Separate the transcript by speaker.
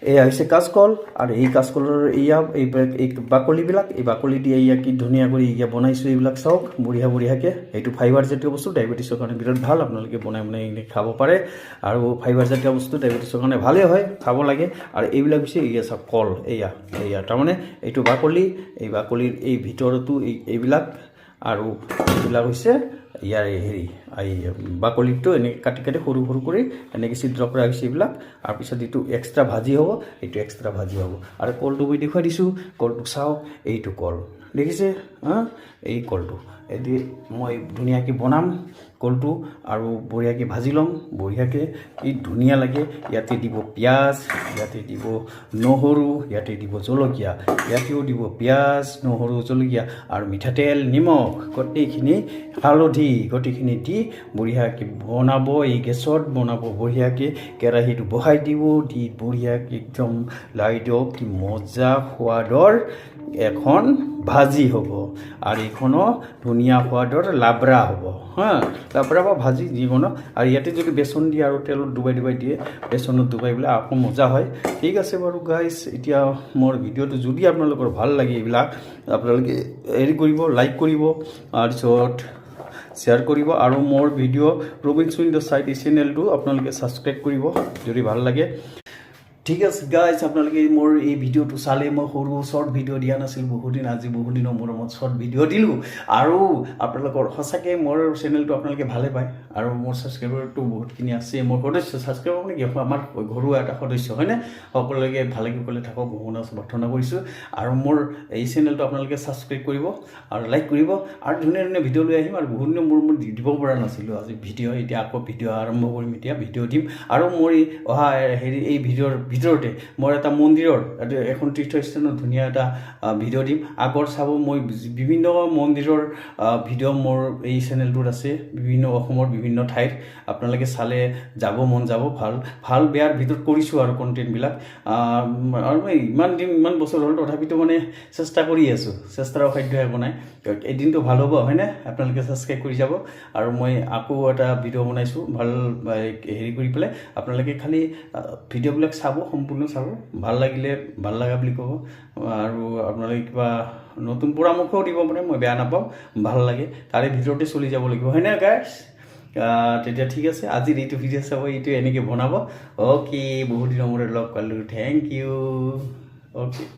Speaker 1: এয়া হৈছে কাঁচকল আৰু এই কাঁচকলৰ এয়া এই বাকলিবিলাক এই বাকলি দি এয়া কি ধুনীয়া কৰি এয়া বনাইছোঁ এইবিলাক চাওক বঢ়িয়াকৈ এইটো ফাইবাৰ জাতীয় বস্তু ডায়েবেটিছৰ কাৰণে বিৰাট ভাল আপোনালোকে বনাই খাব পাৰে আৰু ফাইবাৰ জাতীয় বস্তু ডায়েবেটিছৰ কাৰণে ভালেই হয় খাব লাগে আৰু এইবিলাক হৈছে এয়া চাওক কল এয়া তাৰমানে এইটো বাকলি এই বাকলিৰ এই ভিতৰতো এইবিলাক আৰু এইবিলাক হৈছে ইয়াৰ এই বাকলিটো এনেকৈ কাটি সৰু কৰি এনেকৈ ছিদ্ৰ কৰা হৈছে এইবিলাক আৰু পিছত এইটো এক্সট্ৰা ভাজি হ'ব এইটো এক্সট্ৰা ভাজি হ'ব আৰু কলটো মই দেখুৱাই দিছোঁ কলটো চাওক এইটো কল দেখিছে এই কলটো এদি মই ধুনীয়াকৈ বনাম কলটো আৰু বঢ়িয়াকৈ ভাজি ল'ম বঢ়িয়াকৈ কি ধুনীয়া লাগে ইয়াতে দিব পিঁয়াজ ইয়াতে দিব নহৰু ইয়াতে দিব জলকীয়া ইয়াতেও দিব পিঁয়াজ নহৰু জলকীয়া আৰু মিঠাতেল নিমখ গোটেইখিনি হালধি গোটেইখিনি দি বঢ়িয়াকৈ বনাব এই গেছত বনাব বঢ়িয়াকৈ কেৰাহীটো বহাই দিব দি বঢ়িয়াকৈ একদম লাই দিয়ক কি মজা সোৱাদৰ এখন ভাজি হ'ব আৰু এইখনো ধুনীয়া সোৱাদৰ লাবৰা হ'ব লাবৰা বা ভাজি যিকোনো আৰু ইয়াতে যদি বেচন দিয়ে আৰু তেলত ডুবাই দিয়ে বেচনত ডুবাই পেলাই আকৌ মজা হয় ঠিক আছে বাৰু গাইজ এতিয়া মোৰ ভিডিঅ'টো যদি আপোনালোকৰ ভাল লাগে এইবিলাক আপোনালোকে হেৰি কৰিব লাইক কৰিব তাৰপিছত শ্বেয়াৰ কৰিব আৰু মোৰ ভিডিঅ' ৰবিনছ উইন দ্য চাইট এই চেনেলটো আপোনালোকে ছাবস্ক্ৰাইব কৰিব যদি ভাল লাগে ঠিক আছে গাইজ আপোনালোকে মোৰ এই ভিডিঅ'টো চালে মই সৰু শ্বৰ্ট ভিডিঅ' দিয়া নাছিল বহুদিন আজি বহুদিনৰ মূৰত শ্বৰ্ট ভিডিঅ' দিলোঁ আৰু আপোনালোকৰ সঁচাকৈ মোৰ চেনেলটো আপোনালোকে ভালে পায় আৰু মোৰ ছাবস্ক্ৰাইবাৰটো বহুতখিনি আছে মোৰ সদস্য ছাবস্ক্ৰাইবাৰ মানে কি আমাৰ ঘৰুৱা এটা সদস্য হয়নে সকলোকে ভালে কুশলে থাকক বহুনা প্ৰাৰ্থনা কৰিছোঁ আৰু মোৰ এই চেনেলটো আপোনালোকে ছাবস্ক্ৰাইব কৰিব আৰু লাইক কৰিব আৰু ধুনীয়া ভিডিঅ' লৈ আহিম আৰু বহুদিনৰ মোৰ দিব পৰা নাছিলোঁ আজি ভিডিঅ' এতিয়া আকৌ ভিডিঅ' আৰম্ভ কৰিম এতিয়া ভিডিঅ' দিম আৰু মোৰ এই অহা এই ভিডিঅ'ৰ ভিতৰতে মই এটা মন্দিৰৰ এখন তীৰ্থস্থানৰ ধুনীয়া এটা ভিডিঅ' দিম আগৰ চাব মই বিভিন্ন মন্দিৰৰ ভিডিঅ' মোৰ এই চেনেলটোত আছে বিভিন্ন অসমৰ বিভিন্ন ঠাইত আপোনালোকে চালে যাব মন যাব ভাল বেয়াৰ ভিতৰত কৰিছোঁ আৰু কণ্টেণ্টবিলাক আৰু মই ইমান বছৰ হ'ল তথাপিতো মানে চেষ্টা কৰি আছোঁ চেষ্টাৰ অসাধ্য একো নাই এদিনটো ভাল হ'ব হয়নে আপোনালোকে ছাবস্ক্ৰাইব কৰি যাব আৰু মই আকৌ এটা ভিডিঅ' বনাইছোঁ ভাল হেৰি কৰি পেলাই আপোনালোকে খালি ভিডিঅ'বিলাক চাব সম্পূৰ্ণ চাব ভাল লাগিলে ভাল লগা বুলি ক'ব আৰু আপোনালোকে কিবা নতুন পৰামৰ্শও দিব পাৰে মই বেয়া নাপাওঁ ভাল লাগে তাৰে ভিতৰতে চলি যাব লাগিব হয়নে গাইজ তেতিয়া ঠিক আছে আজিৰ এইটো ভিডিঅ' চাব এইটো এনেকৈ বনাব অ'কে বহুত দিনৰ মূৰত লগ পালোঁ থেংক ইউ অ'কে